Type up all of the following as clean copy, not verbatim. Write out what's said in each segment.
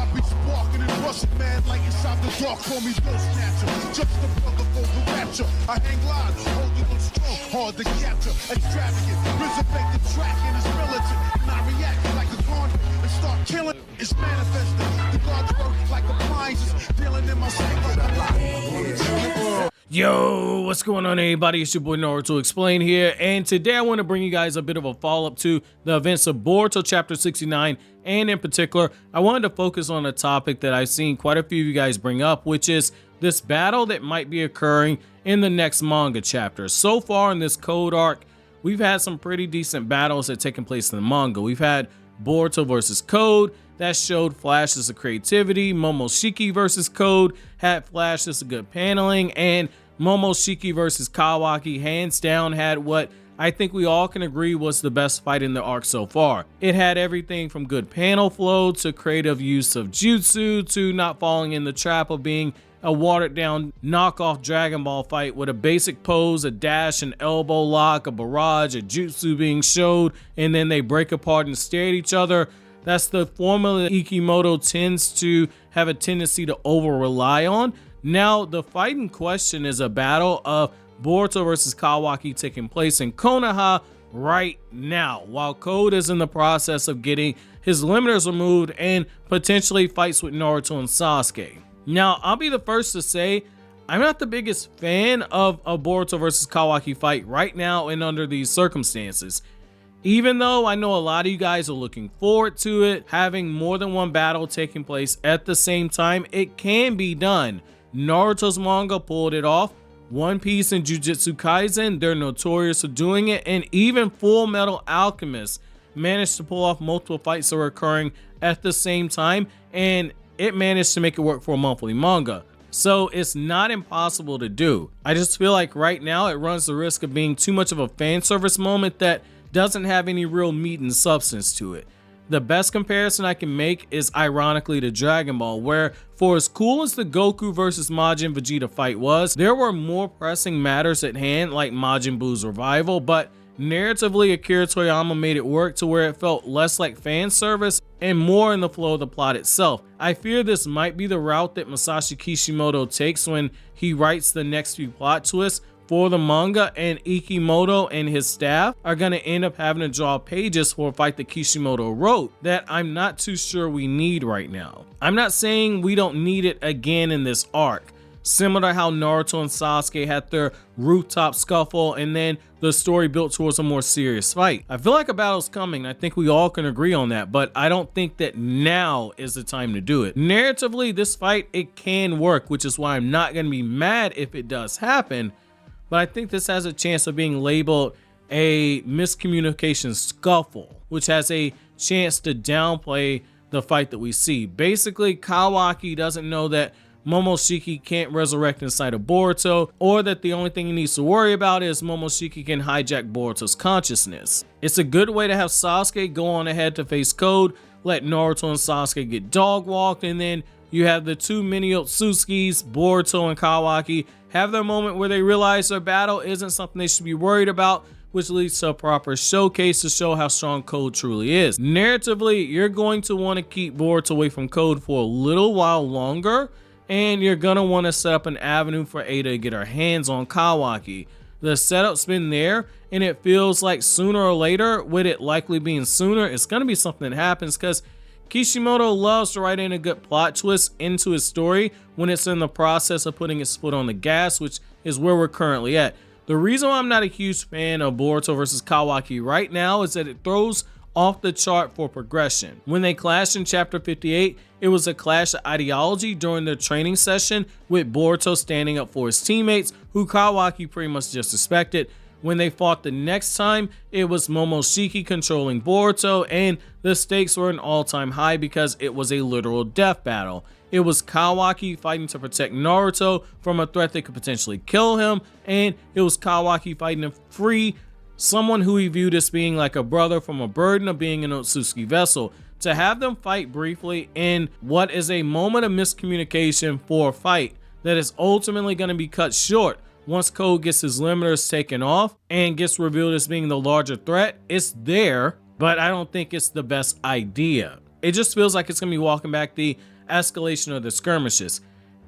I be sparking and rushing, man, like inside the dark, call me Bill Snatcher. Just the brother for the rapture. I hang live, holding on strong, hard to capture. Extravagant, resurrect the track and it's militant. And I react like a gauntlet and start killing. It's manifesting. The God's work like appliances, dealing in my state like a lot. Yo, what's going on, everybody? It's your boy Naruto Explain here, and today I want to bring you guys a bit of a follow-up to the events of Boruto Chapter 69, and in particular, I wanted to focus on a topic that I've seen quite a few of you guys bring up, which is this battle that might be occurring in the next manga chapter. So far in this Code arc, we've had some pretty decent battles that have taken place in the manga. We've had Boruto versus Code, that showed flashes of creativity. Momoshiki versus Code had flashes of good paneling, and Momoshiki versus Kawaki hands down had what I think we all can agree was the best fight in the arc so far. It had everything from good panel flow to creative use of jutsu to not falling in the trap of being a watered down knockoff Dragon Ball fight with a basic pose, a dash, an elbow lock, a barrage, a jutsu being showed, and then they break apart and stare at each other. That's the formula Ikimoto tends to have a tendency to over rely on. Now, the fight in question is a battle of Boruto versus Kawaki taking place in Konoha right now, while Code is in the process of getting his limiters removed and potentially fights with Naruto and Sasuke. Now, I'll be the first to say I'm not the biggest fan of a Boruto versus Kawaki fight right now and under these circumstances. Even though I know a lot of you guys are looking forward to it, having more than one battle taking place at the same time, it can be done. Naruto's manga pulled it off. One Piece and Jujutsu Kaisen, they're notorious for doing it, and even Full Metal Alchemist managed to pull off multiple fights that were occurring at the same time, and it managed to make it work for a monthly manga. So it's not impossible to do. I just feel like right now it runs the risk of being too much of a fan service moment that doesn't have any real meat and substance to it. The best comparison I can make is ironically to Dragon Ball, where for as cool as the Goku versus Majin Vegeta fight was, there were more pressing matters at hand like Majin Buu's revival, but narratively Akira Toriyama made it work to where it felt less like fan service and more in the flow of the plot itself. I fear this might be the route that Masashi Kishimoto takes when he writes the next few plot twists for the manga, and Ikimoto and his staff are going to end up having to draw pages for a fight that Kishimoto wrote that I'm not too sure we need right now. I'm not saying we don't need it again in this arc, similar to how Naruto and Sasuke had their rooftop scuffle and then the story built towards a more serious fight. I feel like a battle's coming. I think we all can agree on that, but I don't think that now is the time to do it. Narratively, this fight, it can work, which is why I'm not going to be mad if it does happen. But I think this has a chance of being labeled a miscommunication scuffle, which has a chance to downplay the fight that we see. Basically, Kawaki doesn't know that Momoshiki can't resurrect inside of Boruto, or that the only thing he needs to worry about is Momoshiki can hijack Boruto's consciousness. It's a good way to have Sasuke go on ahead to face Code, let Naruto and Sasuke get dog walked, and then you have the two mini Otsutskis, Boruto and Kawaki, have their moment where they realize their battle isn't something they should be worried about, which leads to a proper showcase to show how strong Code truly is. Narratively, you're going to want to keep Boruto away from Code for a little while longer, and you're going to want to set up an avenue for Ada to get her hands on Kawaki. The setup's been there, and it feels like sooner or later, with it likely being sooner, it's going to be something that happens because Kishimoto loves to write in a good plot twist into his story when it's in the process of putting its foot on the gas, which is where we're currently at. The reason why I'm not a huge fan of Boruto vs Kawaki right now is that it throws off the chart for progression. When they clashed in chapter 58, it was a clash of ideology during their training session with Boruto standing up for his teammates, who Kawaki pretty much disrespected. When they fought the next time, it was Momoshiki controlling Boruto, and the stakes were an all-time high because it was a literal death battle. It was Kawaki fighting to protect Naruto from a threat that could potentially kill him, and it was Kawaki fighting to free someone who he viewed as being like a brother from a burden of being an Otsutsuki vessel. To have them fight briefly in what is a moment of miscommunication for a fight that is ultimately going to be cut short once Code gets his limiters taken off and gets revealed as being the larger threat, it's there, but I don't think it's the best idea. it just feels like it's going to be walking back the escalation of the skirmishes.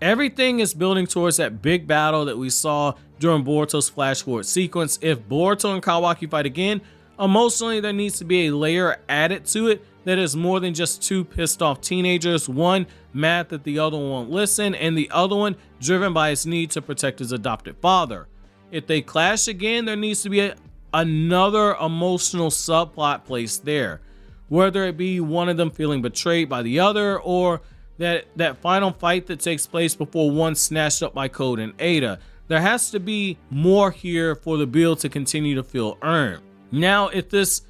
Everything is building towards that big battle that we saw during Boruto's flash forward sequence. If Boruto and Kawaki fight again, emotionally there needs to be a layer added to it that is more than just two pissed off teenagers, one mad that the other one won't listen, and the other one driven by his need to protect his adopted father. If they clash again, there needs to be another emotional subplot placed there, whether it be one of them feeling betrayed by the other, or that final fight that takes place before one's snatched up by Code and Ada. There has to be more here for the build to continue to feel earned. Now, if this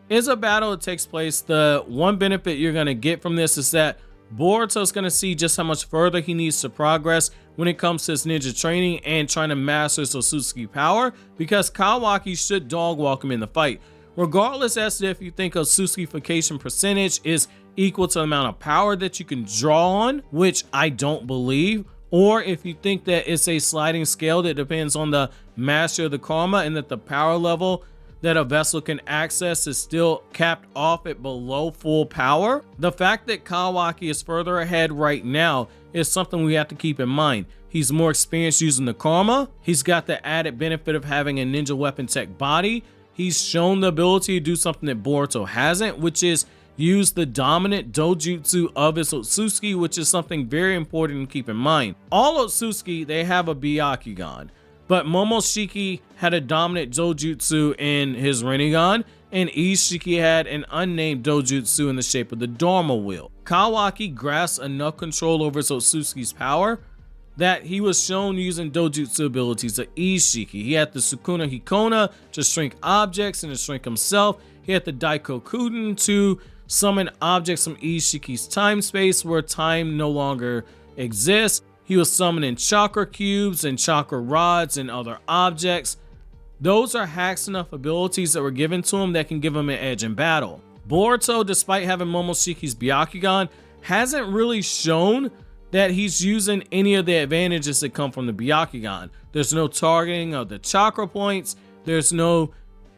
is a battle that takes place, the one benefit you're going to get from this is that Boruto's going to see just how much further he needs to progress when it comes to his ninja training and trying to master his Otsutsuki power, because Kawaki should dog walk him in the fight. Regardless as to if you think Otsutsukification percentage is equal to the amount of power that you can draw on, which I don't believe, or if you think that it's a sliding scale that depends on the master of the karma and that the power level that a vessel can access is still capped off at below full power. The fact that Kawaki is further ahead right now is something we have to keep in mind. He's more experienced using the karma. He's got the added benefit of having a ninja weapon tech body. He's shown the ability to do something that Boruto hasn't, which is use the dominant dojutsu of his Otsutsuki, which is something very important to keep in mind. All Otsutsuki, they have a Biakugan, but Momoshiki had a dominant dojutsu in his Rinnegan, and Ishiki had an unnamed dojutsu in the shape of the Dharma wheel. Kawaki grasped enough control over his Otsutsuki's power that he was shown using dojutsu abilities of Ishiki. He had the Sukuna Hikona to shrink objects and to shrink himself. He had the Daikokuden to summon objects from Ishiki's time space where time no longer exists. He was summoning chakra cubes and chakra rods and other objects. Those are hacks enough abilities that were given to him that can give him an edge in battle. Boruto, despite having Momoshiki's Byakugan, hasn't really shown that he's using any of the advantages that come from the Byakugan. There's no targeting of the chakra points. There's no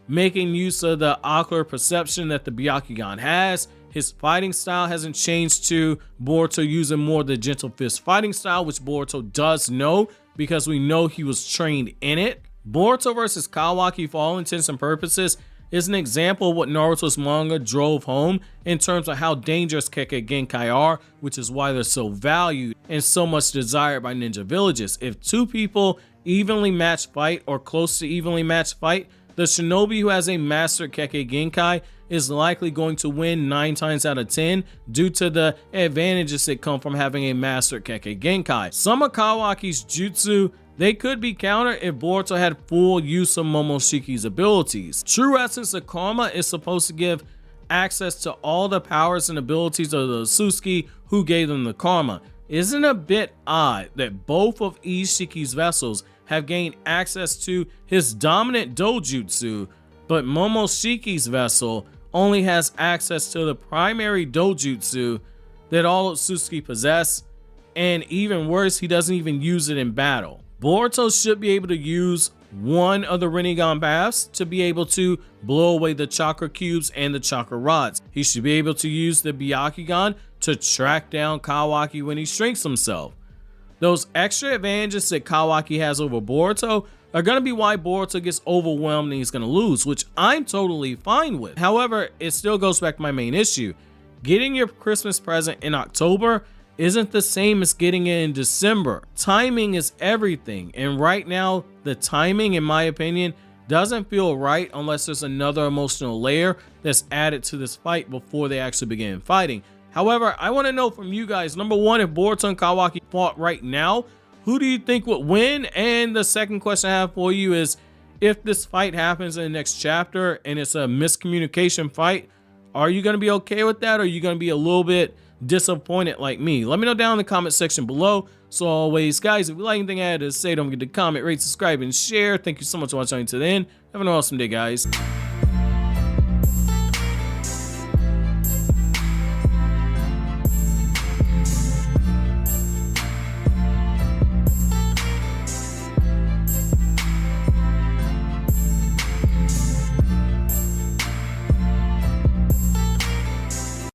making use of the ocular perception that the Byakugan has. His fighting style hasn't changed to Boruto using more of the gentle fist fighting style, which Boruto does know because we know he was trained in it. Boruto versus Kawaki, for all intents and purposes, is an example of what Naruto's manga drove home in terms of how dangerous Kekkei Genkai are, which is why they're so valued and so much desired by ninja villages. If two people evenly match fight or close to evenly matched fight, the shinobi who has a mastered Kekkei Genkai is likely going to win 9 times out of 10 due to the advantages that come from having a mastered Kekkei Genkai. Some of Kawaki's jutsu, they could be countered if Boruto had full use of Momoshiki's abilities. True Essence of Karma is supposed to give access to all the powers and abilities of the Otsutsuki who gave them the karma. Isn't it a bit odd that both of Ishiki's vessels have gained access to his dominant dojutsu, but Momoshiki's vessel only has access to the primary dojutsu that all Otsutsuki possess, and even worse, he doesn't even use it in battle. Boruto should be able to use one of the Rinnegan paths to be able to blow away the chakra cubes and the chakra rods. He should be able to use the Byakugan to track down Kawaki when he shrinks himself. Those extra advantages that Kawaki has over Boruto are going to be why Boruto gets overwhelmed and he's going to lose, which I'm totally fine with. However, it still goes back to my main issue. Getting your Christmas present in October isn't the same as getting it in December. Timing is everything, and right now the timing, in my opinion, doesn't feel right unless there's another emotional layer that's added to this fight before they actually begin fighting. However, I want to know from you guys, number one, if Boruto and Kawaki fought right now, who do you think would win? And the second question I have for you is, if this fight happens in the next chapter and it's a miscommunication fight, are you going to be okay with that, or are you going to be a little bit disappointed like me? Let me know down in the comment section below. So always, guys, if you like anything I had to say, don't forget to comment, rate, subscribe, and share. Thank you so much for watching to the end. Have an awesome day, guys.